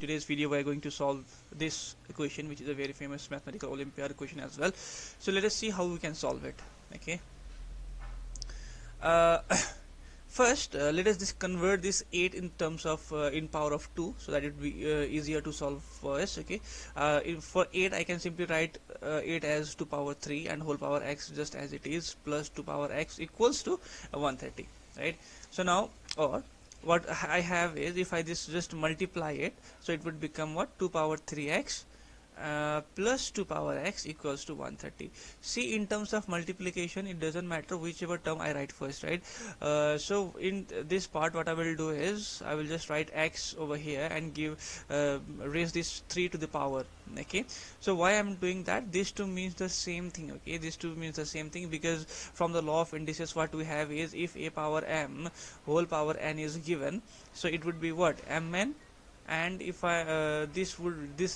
Today's video we are going to solve this equation, which is a very famous mathematical Olympiad equation as well. So let us see how we can solve it. Okay. Uh, First, let us just convert this 8 in terms of in power of 2, so that it will be easier to solve for us. Okay. For 8, I can simply write 8 as 2 power 3 and whole power x just as it is, plus 2 power x equals to 130. Right. So now, or what I have is, if I just multiply it, so it would become what, 2 power 3x plus 2 power x equals to 130. See, in terms of multiplication, it doesn't matter whichever term I write first, right? So in this part, what I will do is, I will just write x over here and raise this 3 to the power. Okay, so why I'm doing that? These two means the same thing. Okay, these two means the same thing, because from the law of indices, what we have is, if a power m whole power n is given, so it would be what, mn, and if I this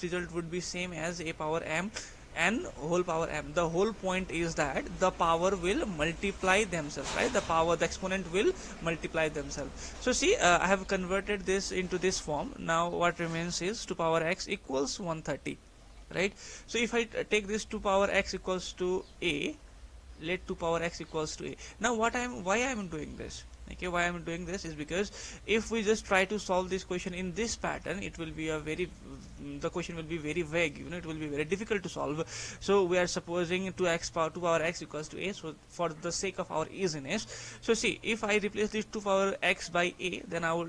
result would be same as a power m and whole power m. The whole point is that the power will multiply themselves, right? The exponent will multiply themselves. So see, I have converted this into this form. Now what remains is 2 power x equals 130, right? So if I take this 2 power x equals to a, let 2 power x equals to a. Now why I am doing this? Okay, why I am doing this is because if we just try to solve this question in this pattern, it will be the question will be very vague. It will be very difficult to solve. So we are supposing 2 power x equals to a. So for the sake of our easiness, so see, if I replace this 2 power x by a, then I will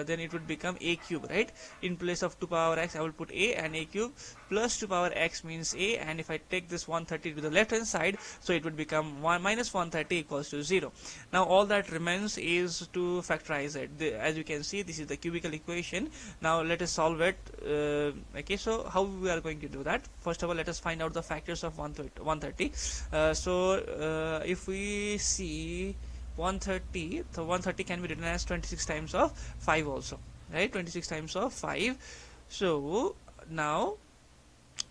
then it would become a cube, right? In place of 2 power x, I will put a, and a cube plus 2 power x means a, and if I take this 130 to the left hand side, so it would become 1 minus 130 equals to 0. Now all that remains is to factorize it. As you can see, this is the cubical equation. Now let us solve it. Okay, so how we are going to do that? First of all, let us find out the factors of 130. If we see 130, so 130 can be written as 26 times of 5 also, right? 26 times of 5. So now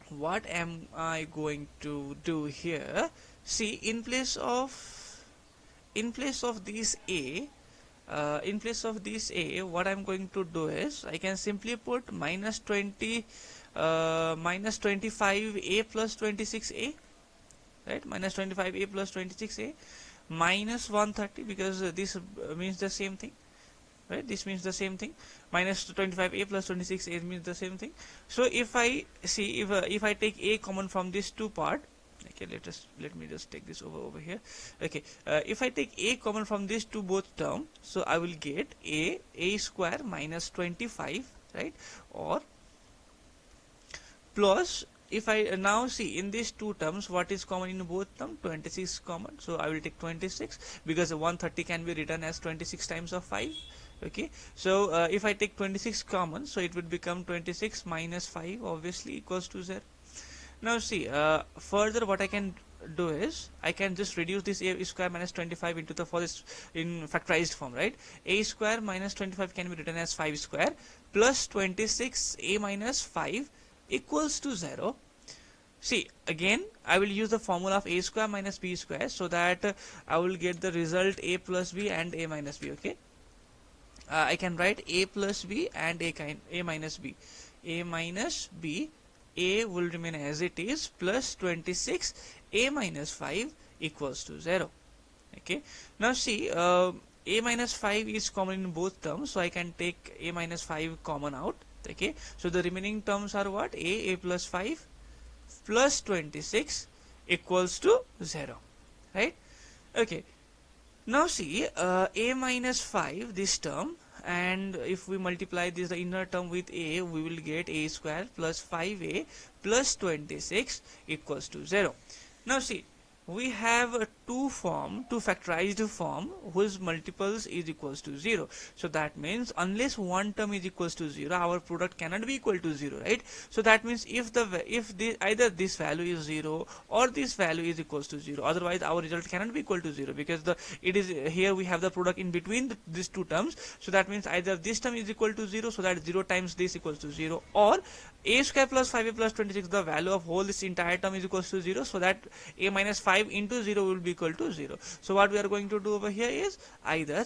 what am I going to do here? See, in place of this a, what I'm going to do is, I can simply put minus 25a plus 26a, right? Minus 25a plus 26a minus 130, because this means the same thing, right? This means the same thing. Minus 25a plus 26a means the same thing. So if I see, if I take a common from this two part, okay, let me just take this over here. Okay, if I take a common from these two both term, so I will get a square minus 25, right? Or plus, if I now see in these two terms, what is common in both terms? 26 common, so I will take 26, because 130 can be written as 26 times of 5. Okay, so if I take 26 common, so it would become 26 minus 5, obviously equals to 0. Now see, further what I can do is, I can just reduce this a square minus 25 into the in factorized form, right? A square minus 25 can be written as 5 square plus 26 a minus 5 equals to 0. See, again I will use the formula of a square minus b square, so that I will get the result a plus b and a minus b. Okay, I can write a plus b and a minus b. A minus b, a will remain as it is, plus 26 a minus 5 equals to 0. Okay, now see, a minus 5 is common in both terms, so I can take a minus 5 common out. Okay, so the remaining terms are what? A plus 5 plus 26 equals to 0, right? Okay, now see, a minus 5, this term, and if we multiply this, the inner term, with a, we will get a square plus 5a plus 26 equals to 0. Now see, we have a two factorized form whose multiples is equals to 0. So that means unless one term is equals to 0, our product cannot be equal to 0, right? So that means if either this value is 0 or this value is equals to 0, otherwise our result cannot be equal to 0, because here we have the product in between these two terms. So that means either this term is equal to 0, so that 0 times this equals to 0, or a square plus 5a plus 26, the value of whole this entire term is equals to 0, so that a minus 5 into 0 will be equal to 0. So what we are going to do over here is, either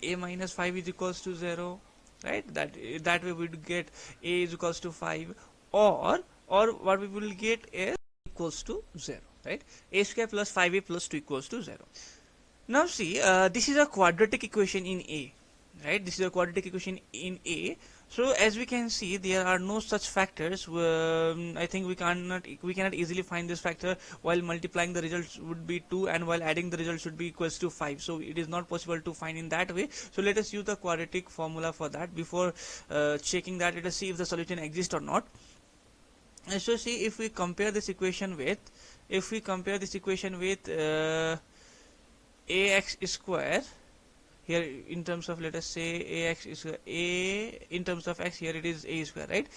a minus 5 is equals to 0, right? That way we would get a is equals to 5, or what we will get is equals to 0, right? A square plus 5a plus 2 equals to 0. Now see, this is a quadratic equation in A, right? This is a quadratic equation in A. So as we can see, there are no such factors. I think we cannot easily find this factor while multiplying the results would be 2, and while adding the results should be equals to 5. So it is not possible to find in that way. So let us use the quadratic formula for that. Before checking that, let us see if the solution exists or not. And so see, if we compare this equation with ax square, here in terms of, let us say, ax is a, in terms of x, here it is a square, right?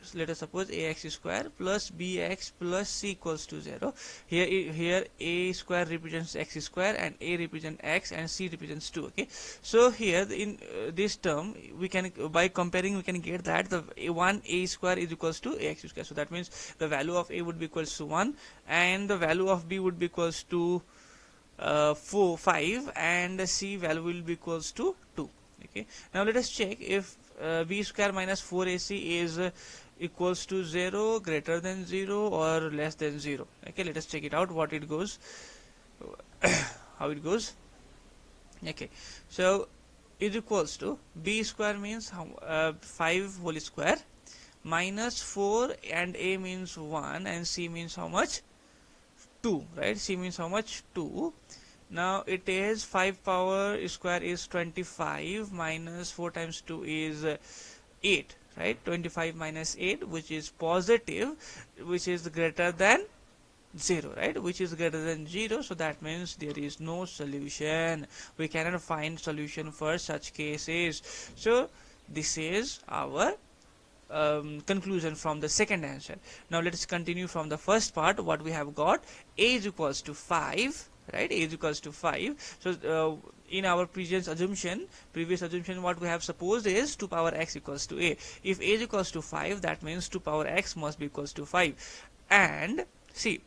So let us suppose ax square plus bx plus c equals to 0. Here a square represents x square, and a represents x, and c represents 2. Okay, so here in this term, we can, by comparing, we can get that the 1a square is equals to ax square. So that means the value of a would be equals to 1, and the value of b would be equals to 5, and the c value will be equals to 2. Okay, now let us check if b square minus 4ac is equals to 0, greater than 0, or less than 0. Okay, let us check it out, what it goes, how it goes. Okay, so is equals to b square means 5 whole square minus 4, and a means 1, and c means how much? 2, right? C means how much? 2. Now it is 5 power square is 25, minus 4 times 2 is 8, right? 25 minus 8, which is positive, which is greater than 0, right? Which is greater than 0. So that means there is no solution. We cannot find solution for such cases. So this is our conclusion from the second answer. Now let us continue from the first part. What we have got, a is equals to 5, right? A is equals to 5. So in our previous assumption, what we have supposed is 2 power x equals to a. If a is equals to 5, that means 2 power x must be equals to 5. And see,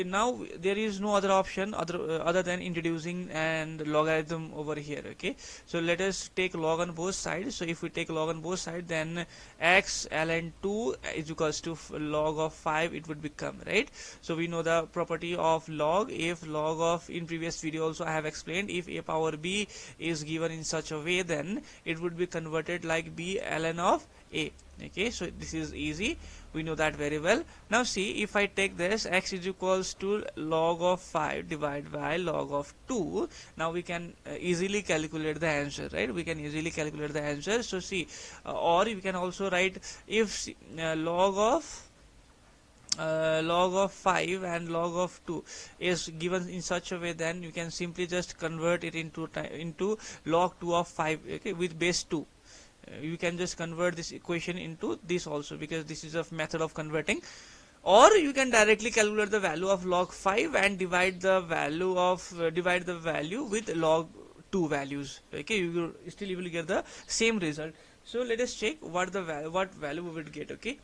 now there is no other option other than introducing and logarithm over here. Okay, so let us take log on both sides. So if we take log on both sides, then x ln 2 is equals to log of 5 it would become, right? So we know the property of log. If log of, in previous video also I have explained, if a power b is given in such a way, then it would be converted like b ln of a. Okay, so this is easy, we know that very well. Now see, if I take this, x is equals to log of 5 divided by log of 2, now we can easily calculate the answer, right? We can easily calculate the answer. So see, or you can also write, if log of 5 and log of 2 is given in such a way, then you can simply just convert it into log 2 of 5, okay, with base 2. You can just convert this equation into this also, because this is a method of converting. Or you can directly calculate the value of log 5 and divide the value with log 2 values. Okay, you will get the same result. So let us check what value we would get. Okay,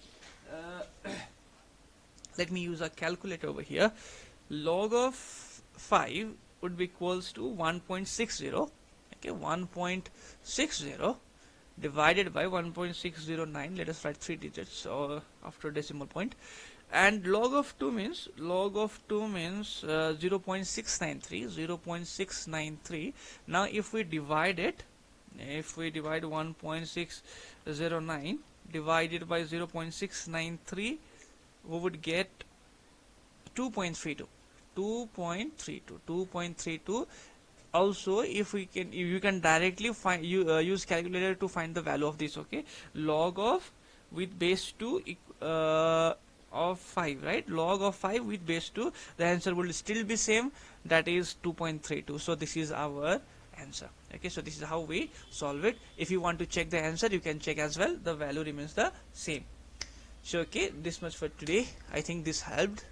let me use a calculator over here. Log of 5 would be equals to 1.60. Okay, 1.60 divided by 1.609. Let us write 3 digits after decimal point. And log of 2 means 0.693. Now if we divide 1.609 divided by 0.693, we would get 2.32. Also, if you can directly find, use calculator to find the value of this. Okay, log of with base 2 of 5, right? Log of 5 with base 2, the answer will still be same, that is 2.32. so this is our answer. Okay, so this is how we solve it. If you want to check the answer, you can check as well, the value remains the same. So okay, this much for today. I think this helped.